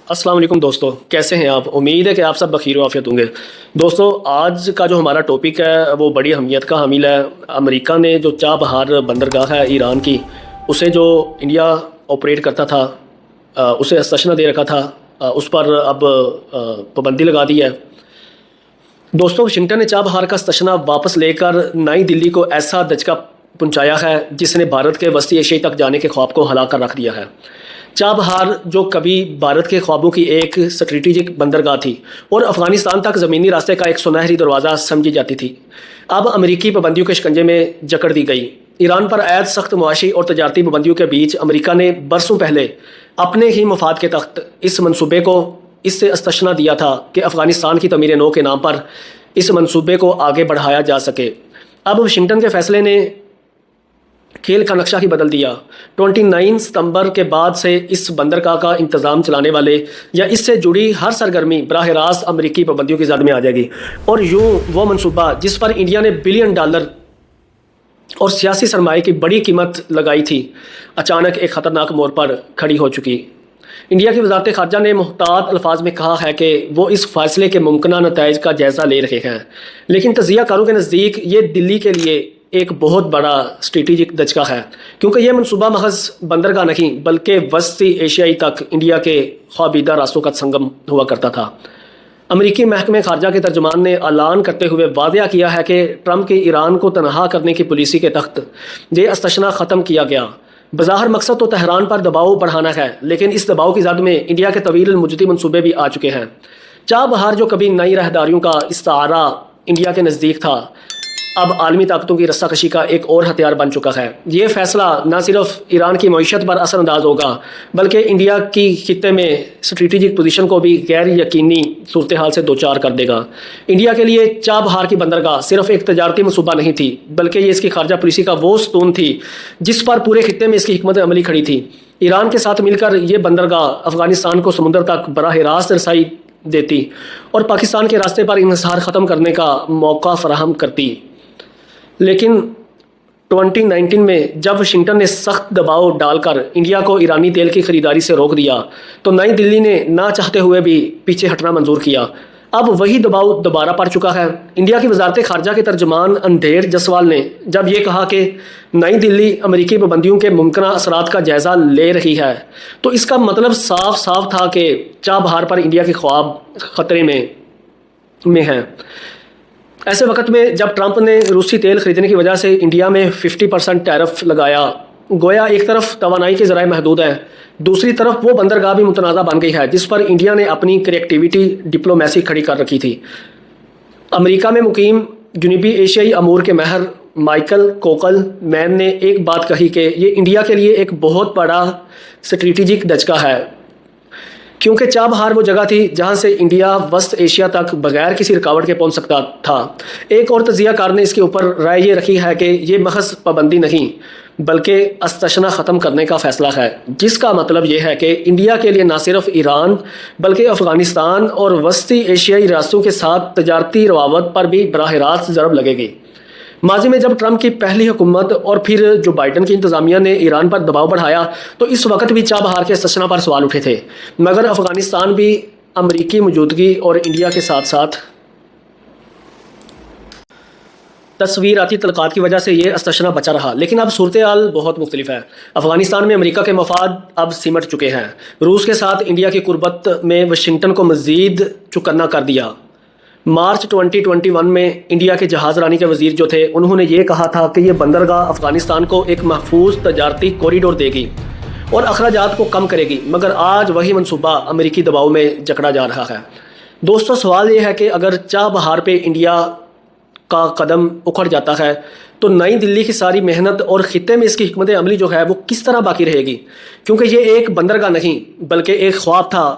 السلام علیکم دوستو، کیسے ہیں آپ؟ امید ہے کہ آپ سب بخیر و عافیت ہوں گے۔ دوستو، آج کا جو ہمارا ٹاپک ہے وہ بڑی اہمیت کا حامل ہے۔ امریکہ نے جو چابہار بندرگاہ ہے ایران کی، اسے جو انڈیا آپریٹ کرتا تھا، اسے استثنا دے رکھا تھا، اس پر اب پابندی لگا دی ہے۔ دوستو، واشنگٹن نے چابہار کا استثنا واپس لے کر نئی دلی کو ایسا دھچکا پہنچایا ہے جس نے بھارت کے وسطی ایشیا تک جانے کے خواب کو ہلا کر رکھ دیا ہے۔ چابہار جو کبھی بھارت کے خوابوں کی ایک اسٹریٹجک بندرگاہ تھی اور افغانستان تک زمینی راستے کا ایک سنہری دروازہ سمجھی جاتی تھی، اب امریکی پابندیوں کے شکنجے میں جکڑ دی گئی۔ ایران پر عائد سخت معاشی اور تجارتی پابندیوں کے بیچ امریکہ نے برسوں پہلے اپنے ہی مفاد کے تحت اس منصوبے کو اس سے استثنا دیا تھا کہ افغانستان کی تعمیر نو کے نام پر اس منصوبے کو آگے بڑھایا جا سکے۔ اب واشنگٹن کے فیصلے نے کھیل کا نقشہ ہی بدل دیا۔ 29 ستمبر کے بعد سے اس بندرگاہ کا انتظام چلانے والے یا اس سے جڑی ہر سرگرمی براہ راست امریکی پابندیوں کی زد میں آ جائے گی، اور یوں وہ منصوبہ جس پر انڈیا نے بلین ڈالر اور سیاسی سرمایہ کی بڑی قیمت لگائی تھی، اچانک ایک خطرناک موڑ پر کھڑی ہو چکی۔ انڈیا کی وزارت خارجہ نے محتاط الفاظ میں کہا ہے کہ وہ اس فیصلے کے ممکنہ نتائج کا جائزہ لے رہے ہیں، لیکن تجزیہ کاروں کے نزدیک یہ دلی کے لیے ایک بہت بڑا اسٹریٹجک دھچکا ہے، کیونکہ یہ منصوبہ محض بندرگاہ نہیں بلکہ وسطی ایشیائی تک انڈیا کے خوابیدہ راستوں کا سنگم ہوا کرتا تھا۔ امریکی محکمہ خارجہ کے ترجمان نے اعلان کرتے ہوئے واضح کیا ہے کہ ٹرمپ کی ایران کو تنہا کرنے کی پالیسی کے تحت یہ استثنا ختم کیا گیا۔ بظاہر مقصد تو تہران پر دباؤ بڑھانا ہے، لیکن اس دباؤ کی زد میں انڈیا کے طویل المدتی منصوبے بھی آ چکے ہیں۔ چابہار جو کبھی نئی راہداریوں کا استعارہ انڈیا کے نزدیک تھا، اب عالمی طاقتوں کی رسہ کشی کا ایک اور ہتھیار بن چکا ہے۔ یہ فیصلہ نہ صرف ایران کی معیشت پر اثر انداز ہوگا بلکہ انڈیا کی خطے میں اسٹریٹجک پوزیشن کو بھی غیر یقینی صورتحال سے دوچار کر دے گا۔ انڈیا کے لیے چابہار کی بندرگاہ صرف ایک تجارتی منصوبہ نہیں تھی بلکہ یہ اس کی خارجہ پالیسی کا وہ ستون تھی جس پر پورے خطے میں اس کی حکمت عملی کھڑی تھی۔ ایران کے ساتھ مل کر یہ بندرگاہ افغانستان کو سمندر تک براہ راست رسائی دیتی اور پاکستان کے راستے پر انحصار ختم کرنے کا موقع فراہم کرتی۔ لیکن 2019 میں جب واشنگٹن نے سخت دباؤ ڈال کر انڈیا کو ایرانی تیل کی خریداری سے روک دیا تو نئی دلی نے نہ چاہتے ہوئے بھی پیچھے ہٹنا منظور کیا۔ اب وہی دباؤ دوبارہ پڑ چکا ہے۔ انڈیا کی وزارت خارجہ کے ترجمان اندھیر جسوال نے جب یہ کہا کہ نئی دلی امریکی پابندیوں کے ممکنہ اثرات کا جائزہ لے رہی ہے، تو اس کا مطلب صاف صاف تھا کہ چابہار پر انڈیا کے خواب خطرے میں ہیں۔ ایسے وقت میں جب ٹرمپ نے روسی تیل خریدنے کی وجہ سے انڈیا میں 50% ٹیرف لگایا، گویا ایک طرف توانائی کے ذرائع محدود ہیں، دوسری طرف وہ بندرگاہ بھی متنازع بن گئی ہے جس پر انڈیا نے اپنی کریکٹیویٹی ڈپلومیسی کھڑی کر رکھی تھی۔ امریکہ میں مقیم جنوبی ایشیائی امور کے ماہر مائیکل کوکل مین نے ایک بات کہی کہ یہ انڈیا کے لیے ایک بہت بڑا اسٹریٹجک دھچکا ہے، کیونکہ چابہار وہ جگہ تھی جہاں سے انڈیا وسط ایشیا تک بغیر کسی رکاوٹ کے پہنچ سکتا تھا۔ ایک اور تجزیہ کار نے اس کے اوپر رائے یہ رکھی ہے کہ یہ محض پابندی نہیں بلکہ استثنا ختم کرنے کا فیصلہ ہے، جس کا مطلب یہ ہے کہ انڈیا کے لیے نہ صرف ایران بلکہ افغانستان اور وسطی ایشیائی ریاستوں کے ساتھ تجارتی روابط پر بھی براہ راست ضرب لگے گی۔ ماضی میں جب ٹرمپ کی پہلی حکومت اور پھر جو بائیڈن کی انتظامیہ نے ایران پر دباؤ بڑھایا تو اس وقت بھی چابہار کے استثنا پر سوال اٹھے تھے، مگر افغانستان بھی امریکی موجودگی اور انڈیا کے ساتھ ساتھ تصویراتی تعلقات کی وجہ سے یہ استثنا بچا رہا۔ لیکن اب صورتحال بہت مختلف ہے۔ افغانستان میں امریکہ کے مفاد اب سمٹ چکے ہیں۔ روس کے ساتھ انڈیا کی قربت میں واشنگٹن کو مزید چوکنا کر دیا۔ مارچ 2021 میں انڈیا کے جہاز رانی کے وزیر جو تھے، انہوں نے یہ کہا تھا کہ یہ بندرگاہ افغانستان کو ایک محفوظ تجارتی کوریڈور دے گی اور اخراجات کو کم کرے گی، مگر آج وہی منصوبہ امریکی دباؤ میں جکڑا جا رہا ہے۔ دوستو، سوال یہ ہے کہ اگر چابہار پہ انڈیا کا قدم اکھڑ جاتا ہے تو نئی دلی کی ساری محنت اور خطے میں اس کی حکمت عملی جو ہے وہ کس طرح باقی رہے گی؟ کیونکہ یہ ایک بندرگاہ نہیں بلکہ ایک خواب تھا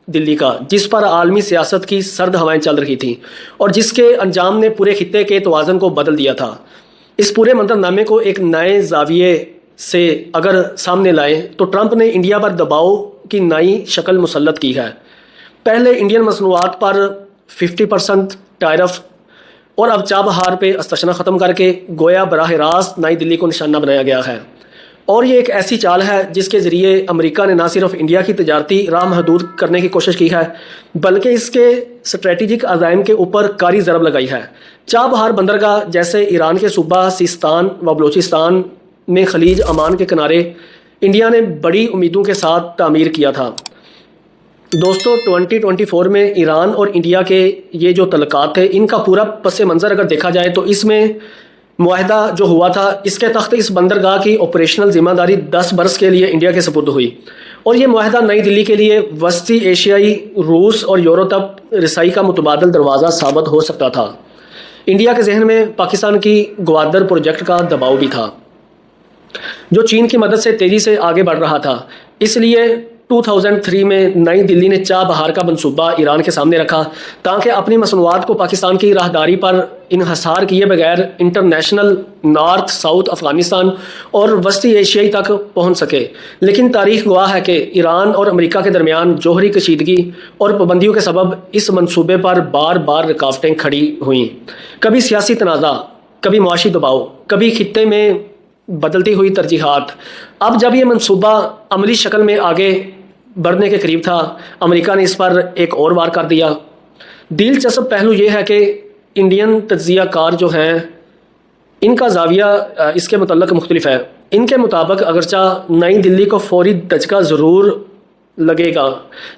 دلی کا، جس پر عالمی سیاست کی سرد ہوائیں چل رہی تھیں اور جس کے انجام نے پورے خطے کے توازن کو بدل دیا تھا۔ اس پورے منظرنامے کو ایک نئے زاویے سے اگر سامنے لائیں تو ٹرمپ نے انڈیا پر دباؤ کی نئی شکل مسلط کی ہے۔ پہلے انڈین مصنوعات پر 50% ٹیرف اور اب چابہار پہ استثنا ختم کر کے گویا براہ راست نئی دلی کو نشانہ بنایا گیا ہے۔ اور یہ ایک ایسی چال ہے جس کے ذریعے امریکہ نے نہ صرف انڈیا کی تجارتی راہ محدود کرنے کی کوشش کی ہے بلکہ اس کے اسٹریٹجک عزائم کے اوپر کاری ضرب لگائی ہے۔ چابہار بہار بندرگاہ جیسے ایران کے صوبہ سیستان و بلوچستان میں خلیج عمان کے کنارے انڈیا نے بڑی امیدوں کے ساتھ تعمیر کیا تھا۔ دوستو 2024 میں ایران اور انڈیا کے یہ جو تعلقات تھے ان کا پورا پس منظر اگر دیکھا جائے تو اس میں معاہدہ جو ہوا تھا اس کے تحت اس بندرگاہ کی آپریشنل ذمہ داری 10 برس کے لیے انڈیا کے سپرد ہوئی، اور یہ معاہدہ نئی دلی کے لیے وسطی ایشیائی، روس اور یورپ تک رسائی کا متبادل دروازہ ثابت ہو سکتا تھا۔ انڈیا کے ذہن میں پاکستان کی گوادر پروجیکٹ کا دباؤ بھی تھا جو چین کی مدد سے تیزی سے آگے بڑھ رہا تھا، اس لیے 2003 میں نئی دلی نے چابہار کا منصوبہ ایران کے سامنے رکھا تاکہ اپنی مصنوعات کو پاکستان کی راہداری پر انحصار کیے بغیر انٹرنیشنل نارتھ ساؤتھ افغانستان اور وسطی ایشیائی تک پہنچ سکے۔ لیکن تاریخ گواہ ہے کہ ایران اور امریکہ کے درمیان جوہری کشیدگی اور پابندیوں کے سبب اس منصوبے پر بار بار رکاوٹیں کھڑی ہوئیں، کبھی سیاسی تنازع، کبھی معاشی دباؤ، کبھی خطے میں بدلتی ہوئی ترجیحات۔ اب جب یہ منصوبہ عملی شکل میں آگے بڑھنے کے قریب تھا، امریکہ نے اس پر ایک اور وار کر دیا۔ دلچسپ پہلو یہ ہے کہ انڈین تجزیہ کار جو ہیں ان کا زاویہ اس کے متعلق مختلف ہے۔ ان کے مطابق اگرچہ نئی دلی کو فوری دھچکا ضرور لگے گا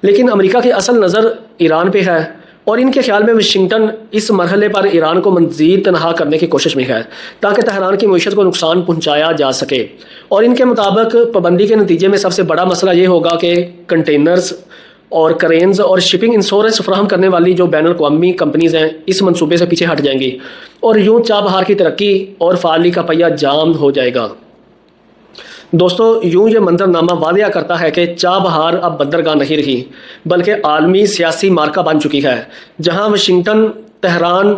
لیکن امریکہ کی اصل نظر ایران پہ ہے، اور ان کے خیال میں واشنگٹن اس مرحلے پر ایران کو مزید تنہا کرنے کی کوشش میں ہے تاکہ تہران کی معیشت کو نقصان پہنچایا جا سکے۔ اور ان کے مطابق پابندی کے نتیجے میں سب سے بڑا مسئلہ یہ ہوگا کہ کنٹینرز اور کرینز اور شپنگ انشورنس فراہم کرنے والی جو بین الاقوامی کمپنیز ہیں اس منصوبے سے پیچھے ہٹ جائیں گی، اور یوں چابہار کی ترقی اور فعالی کا پہیہ جام ہو جائے گا۔ دوستو یوں یہ منظرنامہ واضح کرتا ہے کہ چابہار اب بندرگاہ نہیں رہی بلکہ عالمی سیاسی مارکہ بن چکی ہے، جہاں واشنگٹن، تہران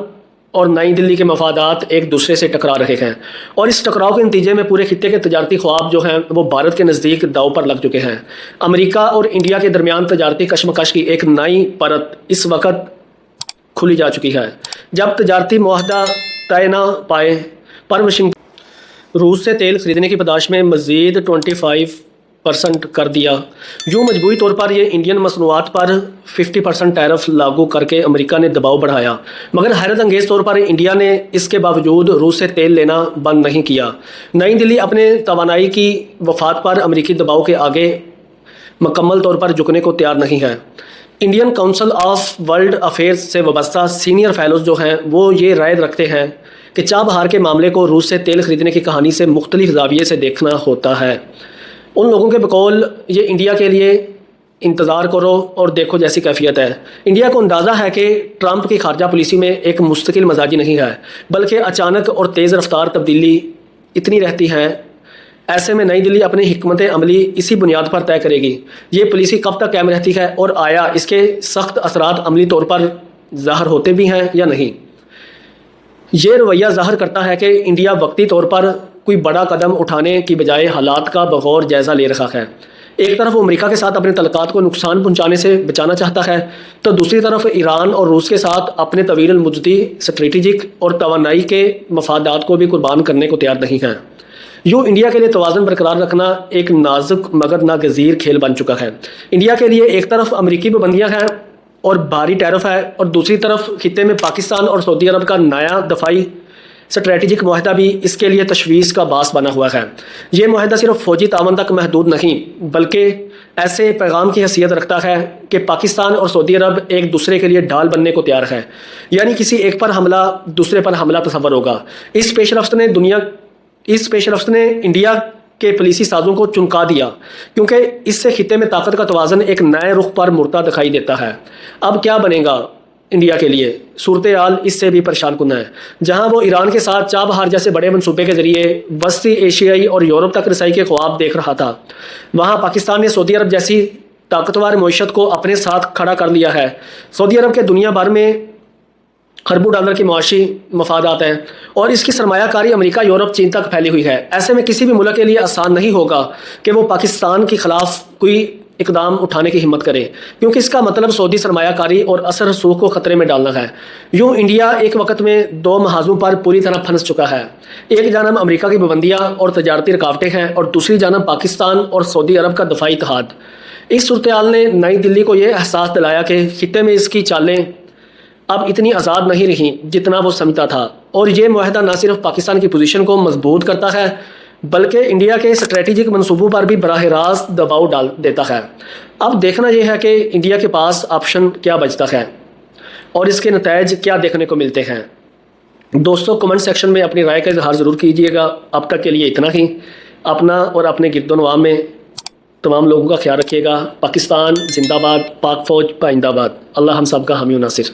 اور نئی دلی کے مفادات ایک دوسرے سے ٹکرا رہے ہیں، اور اس ٹکراؤ کے نتیجے میں پورے خطے کے تجارتی خواب جو ہیں وہ بھارت کے نزدیک داؤ پر لگ چکے ہیں۔ امریکہ اور انڈیا کے درمیان تجارتی کشمکش کی ایک نئی پرت اس وقت کھلی جا چکی ہے جب تجارتی معاہدہ طے نہ پائے پر واشنگٹن روس سے تیل خریدنے کی پاداش میں مزید 25% کر دیا۔ یوں مجموعی طور پر یہ انڈین مصنوعات پر 50% ٹیرف لاگو کر کے امریکہ نے دباؤ بڑھایا، مگر حیرت انگیز طور پر انڈیا نے اس کے باوجود روس سے تیل لینا بند نہیں کیا۔ نئی دلی اپنے توانائی کی وفات پر امریکی دباؤ کے آگے مکمل طور پر جھکنے کو تیار نہیں ہے۔ Indian council of world affairs سے وابستہ سینئر فیلوز جو ہیں وہ یہ رائے رکھتے ہیں کہ چابہار کے معاملے کو روس سے تیل خریدنے کی کہانی سے مختلف زاویے سے دیکھنا ہوتا ہے۔ ان لوگوں کے بقول یہ انڈیا کے لیے انتظار کرو اور دیکھو جیسی کیفیت ہے۔ انڈیا کو اندازہ ہے کہ ٹرمپ کی خارجہ پالیسی میں ایک مستقل مزاجی نہیں ہے بلکہ اچانک اور تیز رفتار تبدیلی اتنی رہتی ہے۔ ایسے میں نئی دلی اپنی حکمت عملی اسی بنیاد پر طے کرے گی۔ یہ پالیسی کب تک قائم رہتی ہے اور آیا اس کے سخت اثرات عملی طور پر ظاہر ہوتے بھی ہیں یا نہیں۔ یہ رویہ ظاہر کرتا ہے کہ انڈیا وقتی طور پر کوئی بڑا قدم اٹھانے کی بجائے حالات کا بغور جائزہ لے رہا ہے۔ ایک طرف وہ امریکہ کے ساتھ اپنے تعلقات کو نقصان پہنچانے سے بچانا چاہتا ہے تو دوسری طرف ایران اور روس کے ساتھ اپنے طویل المدتی اسٹریٹجک اور توانائی کے مفادات کو بھی قربان کرنے کو تیار نہیں ہے۔ یوں انڈیا کے لیے توازن برقرار رکھنا ایک نازک مگر ناگزیر کھیل بن چکا ہے۔ انڈیا کے لیے ایک طرف امریکی پابندیاں ہیں اور بھاری ٹیرف ہے، اور دوسری طرف خطے میں پاکستان اور سعودی عرب کا نیا دفاعی اسٹریٹجک معاہدہ بھی اس کے لیے تشویش کا باعث بنا ہوا ہے۔ یہ معاہدہ صرف فوجی تعاون تک محدود نہیں بلکہ ایسے پیغام کی حیثیت رکھتا ہے کہ پاکستان اور سعودی عرب ایک دوسرے کے لیے ڈھال بننے کو تیار ہے، یعنی کسی ایک پر حملہ دوسرے پر حملہ تصور ہوگا۔ اس پیش رفت نے انڈیا کے پالیسی سازوں کو چونکا دیا کیونکہ اس سے خطے میں طاقت کا توازن ایک نئے رخ پر مڑتا دکھائی دیتا ہے۔ اب کیا بنے گا انڈیا کے لیے؟ صورتحال اس سے بھی پریشان کن ہے۔ جہاں وہ ایران کے ساتھ چابہار جیسے بڑے منصوبے کے ذریعے وسطی ایشیائی اور یورپ تک رسائی کے خواب دیکھ رہا تھا، وہاں پاکستان نے سعودی عرب جیسی طاقتور معیشت کو اپنے ساتھ کھڑا کر لیا ہے۔ سعودی عرب کے دنیا بھر میں خربوں ڈالر کی معاشی مفادات ہیں اور اس کی سرمایہ کاری امریکہ، یورپ، چین تک پھیلی ہوئی ہے۔ ایسے میں کسی بھی ملک کے لیے آسان نہیں ہوگا کہ وہ پاکستان کے خلاف کوئی اقدام اٹھانے کی ہمت کرے، کیونکہ اس کا مطلب سعودی سرمایہ کاری اور اثر رسوخ کو خطرے میں ڈالنا ہے۔ یوں انڈیا ایک وقت میں دو محاذوں پر پوری طرح پھنس چکا ہے، ایک جانب امریکہ کی پابندیاں اور تجارتی رکاوٹیں ہیں اور دوسری جانب پاکستان اور سعودی عرب کا دفاعی اتحاد۔ اس صورتحال نے نئی دلی کو یہ احساس دلایا کہ خطے میں اس کی چالیں اب اتنی آزاد نہیں رہیں جتنا وہ سمجھتا تھا، اور یہ معاہدہ نہ صرف پاکستان کی پوزیشن کو مضبوط کرتا ہے بلکہ انڈیا کے اسٹریٹجک منصوبوں پر بھی براہ راست دباؤ ڈال دیتا ہے۔ اب دیکھنا یہ ہے کہ انڈیا کے پاس آپشن کیا بچتا ہے اور اس کے نتائج کیا دیکھنے کو ملتے ہیں۔ دوستو کمنٹ سیکشن میں اپنی رائے کا اظہار ضرور کیجیے گا۔ اب تک کے لیے اتنا ہی۔ اپنا اور اپنے گرد و نواح میں تمام لوگوں کا خیال رکھیے گا۔ پاکستان زندہ باد، پاک فوج پائندہ باد۔ اللہ ہم سب کا حامی و ناصر۔